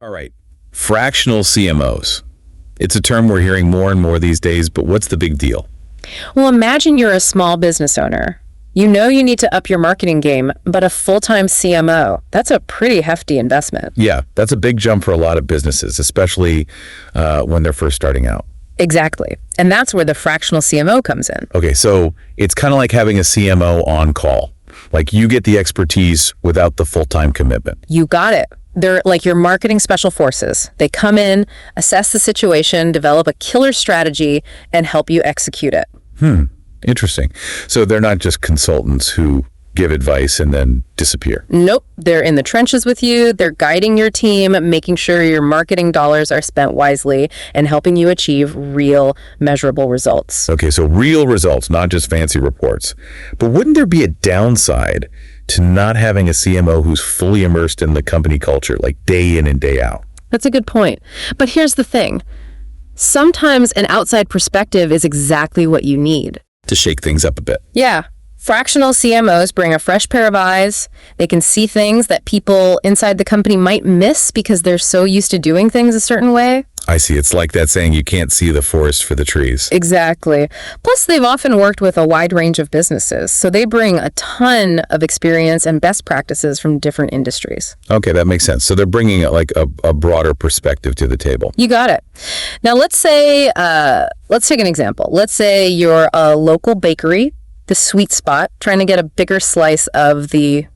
All right. Fractional CMOs. It's a term we're hearing more and more these days, but what's the big deal? Well, imagine you're a small business owner. You know you need to up your marketing game, but a full-time CMO, that's a pretty hefty investment. Yeah, that's a big jump for a lot of businesses, especially when they're first starting out. Exactly. And that's where the fractional CMO comes in. Okay, so it's kind of like having a CMO on call. Like you get the expertise without the full-time commitment. You got it. They're like your marketing special forces. They come in, assess the situation, develop a killer strategy, and help you execute it. Interesting. So they're not just consultants who give advice and then disappear. Nope. They're in the trenches with you. They're guiding your team, making sure your marketing dollars are spent wisely, and helping you achieve real, measurable results. Okay, so real results, not just fancy reports. But wouldn't there be a downside to not having a CMO who's fully immersed in the company culture, like day in and day out? That's a good point. But here's the thing. Sometimes an outside perspective is exactly what you need. To shake things up a bit. Yeah. Fractional CMOs bring a fresh pair of eyes. They can see things that people inside the company might miss because they're so used to doing things a certain way. I see. It's like that saying, you can't see the forest for the trees. Exactly. Plus, they've often worked with a wide range of businesses, so they bring a ton of experience and best practices from different industries. Okay, that makes sense. So they're bringing like a broader perspective to the table. You got it. Now, let's take an example. Let's say you're a local bakery, the sweet spot, trying to get a bigger slice of the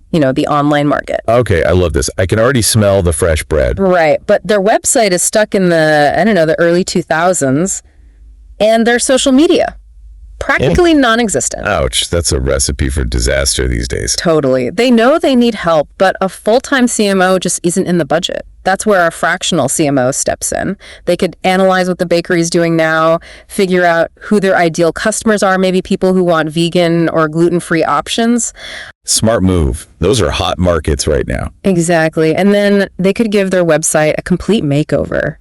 online market. Okay, I love this. I can already smell the fresh bread. Right, but their website is stuck in the early 2000s, and their social media, practically non-existent. Ouch, that's a recipe for disaster these days. Totally. They know they need help, but a full-time CMO just isn't in the budget. That's where a fractional CMO steps in. They could analyze what the bakery is doing now, figure out who their ideal customers are, maybe people who want vegan or gluten-free options. Smart move. Those are hot markets right now. Exactly. And then they could give their website a complete makeover,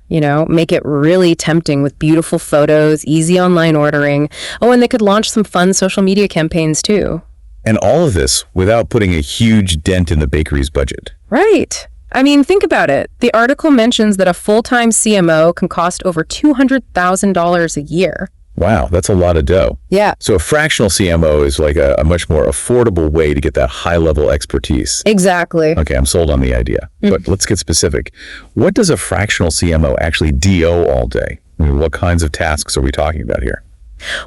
make it really tempting with beautiful photos, easy online ordering. Oh, and they could launch some fun social media campaigns too. And all of this without putting a huge dent in the bakery's budget. Right. I mean, think about it. The article mentions that a full-time CMO can cost over $200,000 a year. Wow, that's a lot of dough. Yeah. So a fractional CMO is like a much more affordable way to get that high-level expertise. Exactly. Okay, I'm sold on the idea. But let's get specific. What does a fractional CMO actually DO all day? I mean, what kinds of tasks are we talking about here?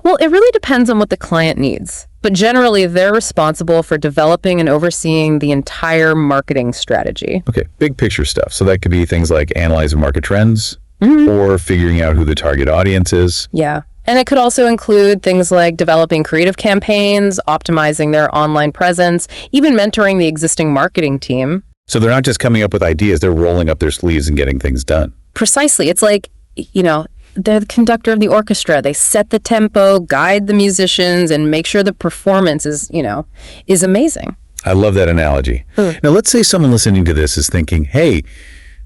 Well, it really depends on what the client needs. But generally, they're responsible for developing and overseeing the entire marketing strategy. Okay, big picture stuff. So that could be things like analyzing market trends or figuring out who the target audience is. Yeah. And it could also include things like developing creative campaigns, optimizing their online presence, even mentoring the existing marketing team. So they're not just coming up with ideas, they're rolling up their sleeves and getting things done. Precisely. It's like, they're the conductor of the orchestra. They set the tempo, guide the musicians, and make sure the performance is amazing. I love that analogy. Now, let's say someone listening to this is thinking, hey,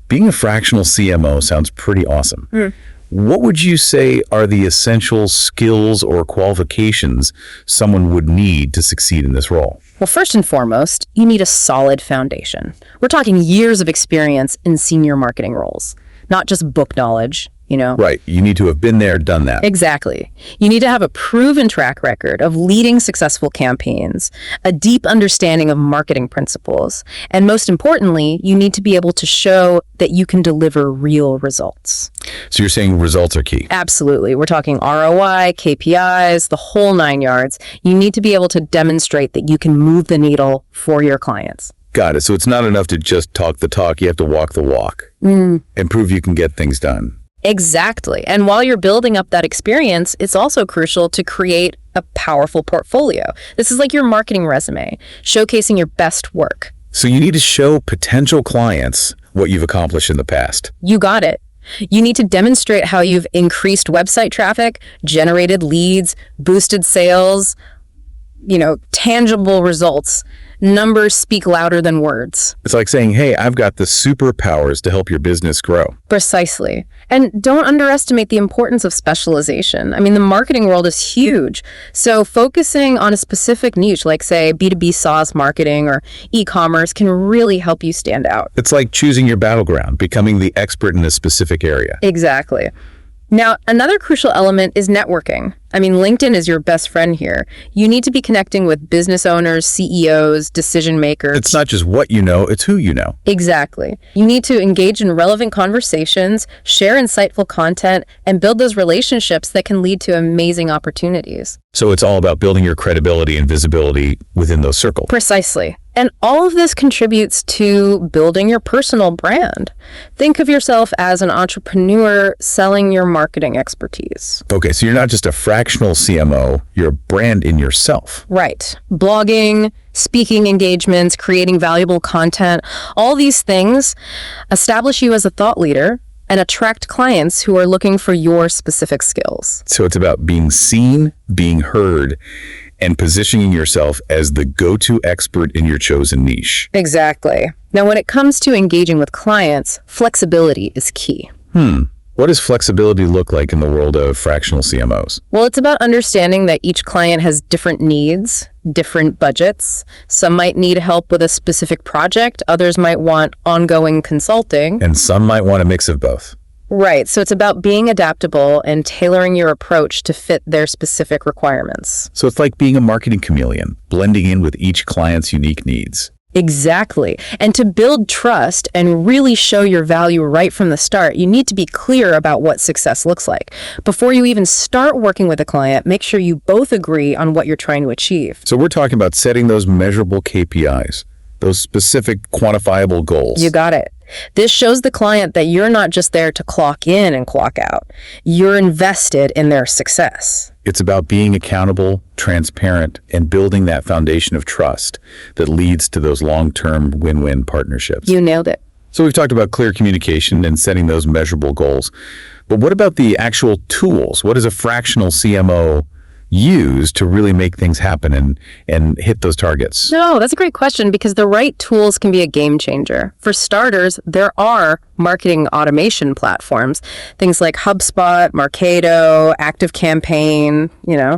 being a fractional CMO sounds pretty awesome. What would you say are the essential skills or qualifications someone would need to succeed in this role? Well, first and foremost, you need a solid foundation. We're talking years of experience in senior marketing roles, not just book knowledge. Right. You need to have been there, done that. Exactly. You need to have a proven track record of leading successful campaigns, a deep understanding of marketing principles, and most importantly, you need to be able to show that you can deliver real results. So you're saying results are key? Absolutely. We're talking ROI, KPIs, the whole 9 yards. You need to be able to demonstrate that you can move the needle for your clients. Got it. So it's not enough to just talk the talk. You have to walk the walk and prove you can get things done. Exactly. And while you're building up that experience, it's also crucial to create a powerful portfolio. This is like your marketing resume, showcasing your best work. So you need to show potential clients what you've accomplished in the past. You got it. You need to demonstrate how you've increased website traffic, generated leads, boosted sales, tangible results Numbers speak louder than words. It's like saying, hey, I've got the superpowers to help your business grow. Precisely. And don't underestimate the importance of specialization. I mean, the marketing world is huge. So focusing on a specific niche, like say B2B SaaS marketing or e-commerce, can really help you stand out. It's like choosing your battleground, becoming the expert in a specific area. Exactly. Now, another crucial element is networking. I mean, LinkedIn is your best friend here. You need to be connecting with business owners, CEOs, decision makers. It's not just what you know, it's who you know. Exactly. You need to engage in relevant conversations, share insightful content, and build those relationships that can lead to amazing opportunities. So it's all about building your credibility and visibility within those circles. Precisely. And all of this contributes to building your personal brand. Think of yourself as an entrepreneur selling your marketing expertise. Okay, so you're not just a fractional CMO, you're a brand in yourself. Right. Blogging, speaking engagements, creating valuable content, all these things establish you as a thought leader and attract clients who are looking for your specific skills. So it's about being seen, being heard, and positioning yourself as the go-to expert in your chosen niche. Exactly. Now, when it comes to engaging with clients, flexibility is key. What does flexibility look like in the world of fractional CMOs? Well, it's about understanding that each client has different needs, different budgets. Some might need help with a specific project. Others might want ongoing consulting. And some might want a mix of both. Right. So it's about being adaptable and tailoring your approach to fit their specific requirements. So it's like being a marketing chameleon, blending in with each client's unique needs. Exactly. And to build trust and really show your value right from the start, you need to be clear about what success looks like. Before you even start working with a client, make sure you both agree on what you're trying to achieve. So we're talking about setting those measurable KPIs, those specific quantifiable goals. You got it. This shows the client that you're not just there to clock in and clock out. You're invested in their success. It's about being accountable, transparent, and building that foundation of trust that leads to those long-term win-win partnerships. You nailed it. So we've talked about clear communication and setting those measurable goals. But what about the actual tools? What does a fractional CMO use to really make things happen and hit those targets? No, that's a great question because the right tools can be a game changer. For starters, there are marketing automation platforms, things like HubSpot, Marketo, ActiveCampaign,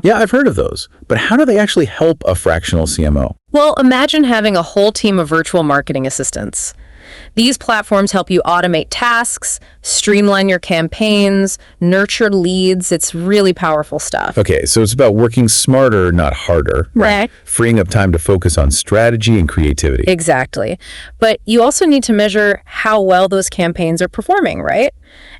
Yeah, I've heard of those. But how do they actually help a fractional CMO? Well, imagine having a whole team of virtual marketing assistants. These platforms help you automate tasks, streamline your campaigns, nurture leads. It's really powerful stuff. Okay, so it's about working smarter, not harder. Right. Freeing up time to focus on strategy and creativity. Exactly. But you also need to measure how well those campaigns are performing, right?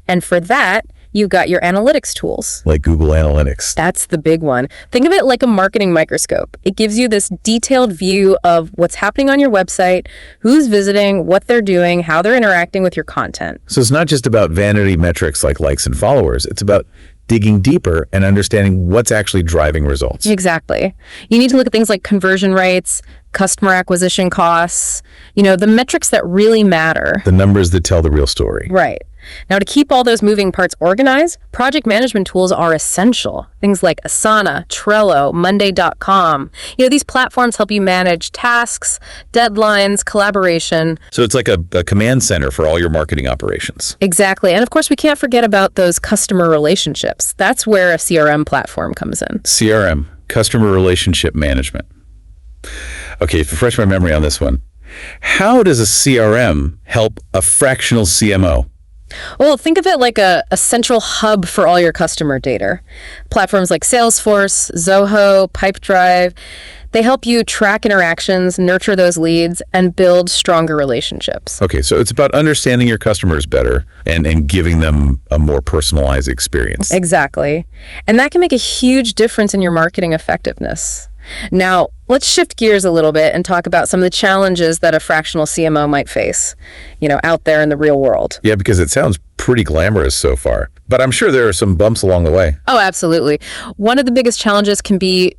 And for that, you've got your analytics tools. Like Google Analytics. That's the big one. Think of it like a marketing microscope. It gives you this detailed view of what's happening on your website, who's visiting, what they're doing, how they're interacting with your content. So it's not just about vanity metrics like likes and followers. It's about digging deeper and understanding what's actually driving results. Exactly. You need to look at things like conversion rates, customer acquisition costs, the metrics that really matter. The numbers that tell the real story. Right. Now, to keep all those moving parts organized, project management tools are essential. Things like Asana, Trello, Monday.com. These platforms help you manage tasks, deadlines, collaboration. So it's like a command center for all your marketing operations. Exactly. And of course, we can't forget about those customer relationships. That's where a CRM platform comes in. CRM, customer relationship management. Okay, to refresh my memory on this one. How does a CRM help a fractional CMO? Well, think of it like a central hub for all your customer data. Platforms like Salesforce, Zoho, Pipedrive, they help you track interactions, nurture those leads, and build stronger relationships. Okay, so it's about understanding your customers better and giving them a more personalized experience. Exactly. And that can make a huge difference in your marketing effectiveness. Now, let's shift gears a little bit and talk about some of the challenges that a fractional CMO might face, out there in the real world. Yeah, because it sounds pretty glamorous so far, but I'm sure there are some bumps along the way. Oh, absolutely. One of the biggest challenges can be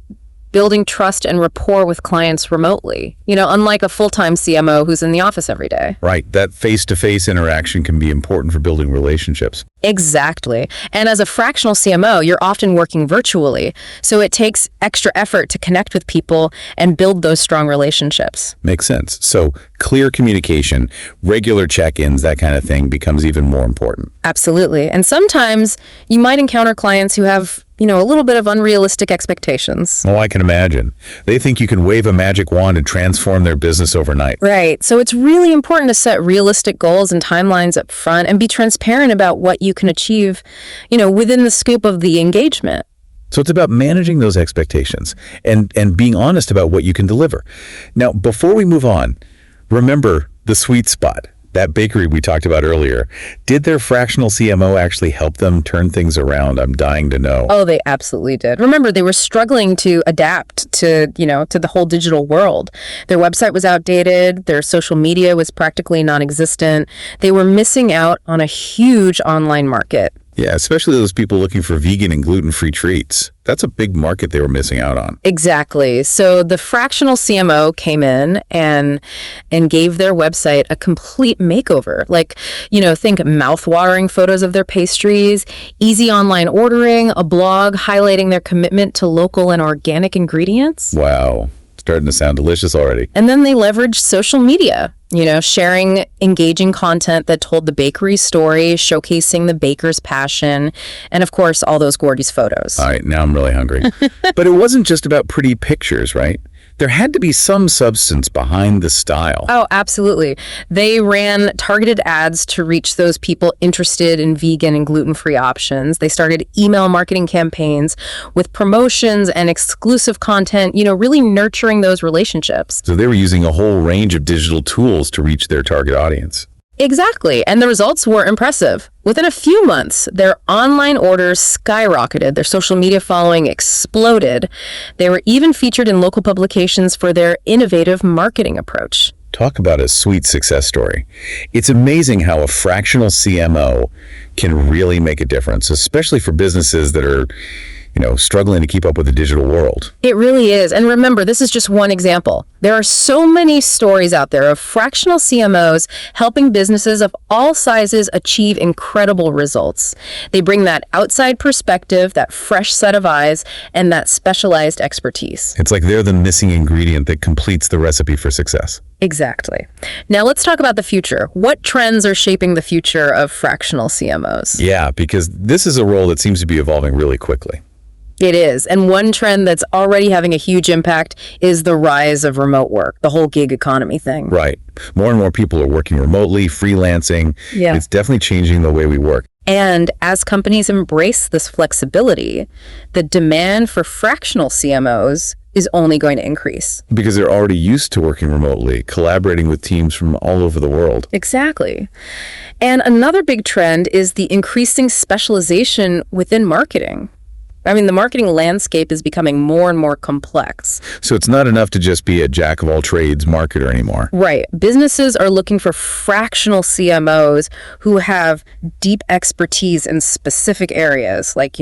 building trust and rapport with clients remotely, unlike a full-time CMO who's in the office every day. Right. That face-to-face interaction can be important for building relationships. Exactly. And as a fractional CMO, you're often working virtually, so it takes extra effort to connect with people and build those strong relationships. Makes sense. So clear communication, regular check-ins, that kind of thing becomes even more important. Absolutely. And sometimes you might encounter clients who have a little bit of unrealistic expectations. Oh, I can imagine. They think you can wave a magic wand and transform their business overnight. Right. So it's really important to set realistic goals and timelines up front and be transparent about what you can achieve, within the scope of the engagement. So it's about managing those expectations and being honest about what you can deliver. Now, before we move on, remember the sweet spot. That bakery we talked about earlier, did their fractional CMO actually help them turn things around? I'm dying to know. Oh, they absolutely did. Remember, they were struggling to adapt to the whole digital world. Their website was outdated. Their social media was practically non-existent. They were missing out on a huge online market. Yeah, especially those people looking for vegan and gluten-free treats. That's a big market they were missing out on. Exactly. So the fractional CMO came in and gave their website a complete makeover. Think mouth-watering photos of their pastries, easy online ordering, a blog highlighting their commitment to local and organic ingredients. Wow. Starting to sound delicious already. And then they leveraged social media, sharing engaging content that told the bakery's story, showcasing the baker's passion, and of course, all those gorgeous photos. All right, now I'm really hungry. But it wasn't just about pretty pictures, right? There had to be some substance behind the style. Oh, absolutely. They ran targeted ads to reach those people interested in vegan and gluten-free options. They started email marketing campaigns with promotions and exclusive content, really nurturing those relationships. So they were using a whole range of digital tools to reach their target audience. Exactly. And the results were impressive. Within a few months, their online orders skyrocketed. Their social media following exploded. They were even featured in local publications for their innovative marketing approach. Talk about a sweet success story. It's amazing how a fractional CMO can really make a difference, especially for businesses that are struggling to keep up with the digital world. It really is. And remember, this is just one example. There are so many stories out there of fractional CMOs helping businesses of all sizes achieve incredible results. They bring that outside perspective, that fresh set of eyes, and that specialized expertise. It's like they're the missing ingredient that completes the recipe for success. Exactly. Now let's talk about the future. What trends are shaping the future of fractional CMOs? Yeah, because this is a role that seems to be evolving really quickly. It is. And one trend that's already having a huge impact is the rise of remote work, the whole gig economy thing. Right. More and more people are working remotely, freelancing. Yeah. It's definitely changing the way we work. And as companies embrace this flexibility, the demand for fractional CMOs is only going to increase. Because they're already used to working remotely, collaborating with teams from all over the world. Exactly. And another big trend is the increasing specialization within marketing. The marketing landscape is becoming more and more complex. So it's not enough to just be a jack-of-all-trades marketer anymore. Right. Businesses are looking for fractional CMOs who have deep expertise in specific areas like,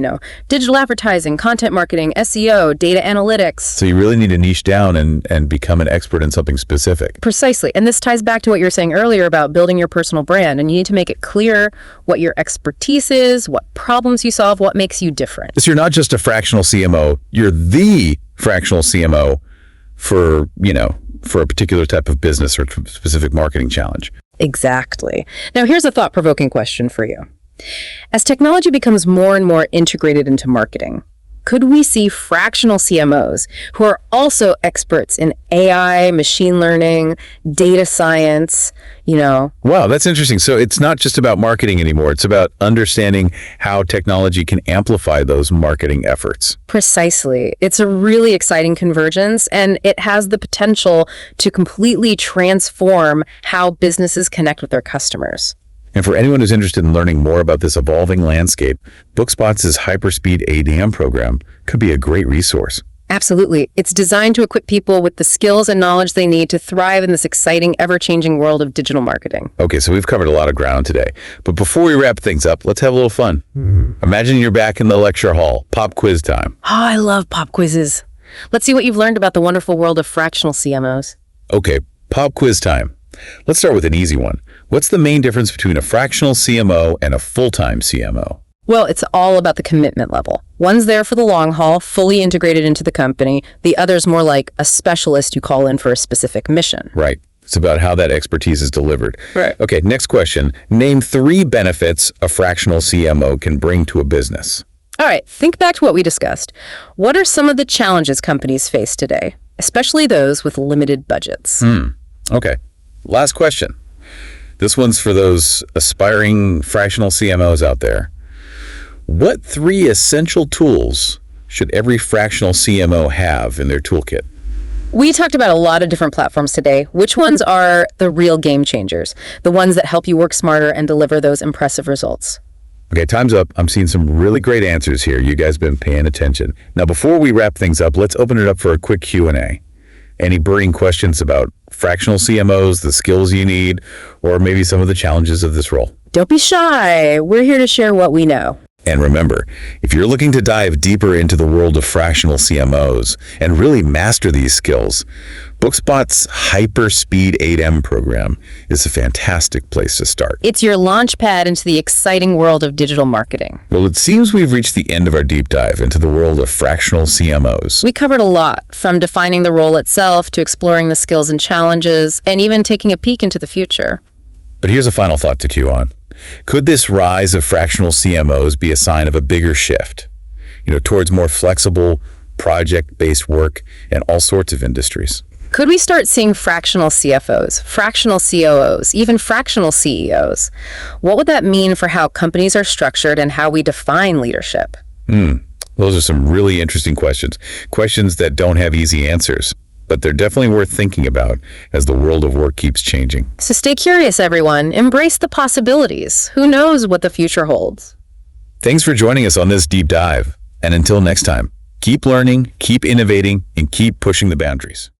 digital advertising, content marketing, SEO, data analytics. So you really need to niche down and become an expert in something specific. Precisely. And this ties back to what you were saying earlier about building your personal brand. And you need to make it clear what your expertise is, what problems you solve, what makes you different. So you're not just a fractional CMO, you're the fractional CMO for a particular type of business or specific marketing challenge. Exactly. Now, here's a thought-provoking question for you. As technology becomes more and more integrated into marketing, could we see fractional CMOs who are also experts in AI, machine learning, data science, Wow, that's interesting. So it's not just about marketing anymore. It's about understanding how technology can amplify those marketing efforts. Precisely. It's a really exciting convergence, and it has the potential to completely transform how businesses connect with their customers. And for anyone who's interested in learning more about this evolving landscape, BookSpots' Hyperspeed ADM program could be a great resource. Absolutely. It's designed to equip people with the skills and knowledge they need to thrive in this exciting, ever-changing world of digital marketing. Okay, so we've covered a lot of ground today. But before we wrap things up, let's have a little fun. Imagine you're back in the lecture hall. Pop quiz time. Oh, I love pop quizzes. Let's see what you've learned about the wonderful world of fractional CMOs. Okay, pop quiz time. Let's start with an easy one. What's the main difference between a fractional CMO and a full-time CMO? Well, it's all about the commitment level. One's there for the long haul, fully integrated into the company. The other's more like a specialist you call in for a specific mission. Right. It's about how that expertise is delivered. Right. Okay, next question. Name 3 benefits a fractional CMO can bring to a business. All right, think back to what we discussed. What are some of the challenges companies face today, especially those with limited budgets? Okay, last question. This one's for those aspiring fractional CMOs out there. What 3 essential tools should every fractional CMO have in their toolkit? We talked about a lot of different platforms today. Which ones are the real game changers? The ones that help you work smarter and deliver those impressive results? Okay, time's up. I'm seeing some really great answers here. You guys have been paying attention. Now, before we wrap things up, let's open it up for a quick Q&A. Any burning questions about fractional CMOs, the skills you need, or maybe some of the challenges of this role? Don't be shy. We're here to share what we know. And remember, if you're looking to dive deeper into the world of fractional CMOs and really master these skills, BookSpot's Hyperspeed 8M program is a fantastic place to start. It's your launch pad into the exciting world of digital marketing. Well, it seems we've reached the end of our deep dive into the world of fractional CMOs. We covered a lot, from defining the role itself to exploring the skills and challenges, and even taking a peek into the future. But here's a final thought to chew on. Could this rise of fractional CMOs be a sign of a bigger shift, towards more flexible, project-based work in all sorts of industries? Could we start seeing fractional CFOs, fractional COOs, even fractional CEOs? What would that mean for how companies are structured and how we define leadership? Those are some really interesting questions. Questions that don't have easy answers, but they're definitely worth thinking about as the world of work keeps changing. So stay curious, everyone. Embrace the possibilities. Who knows what the future holds? Thanks for joining us on this deep dive. And until next time, keep learning, keep innovating, and keep pushing the boundaries.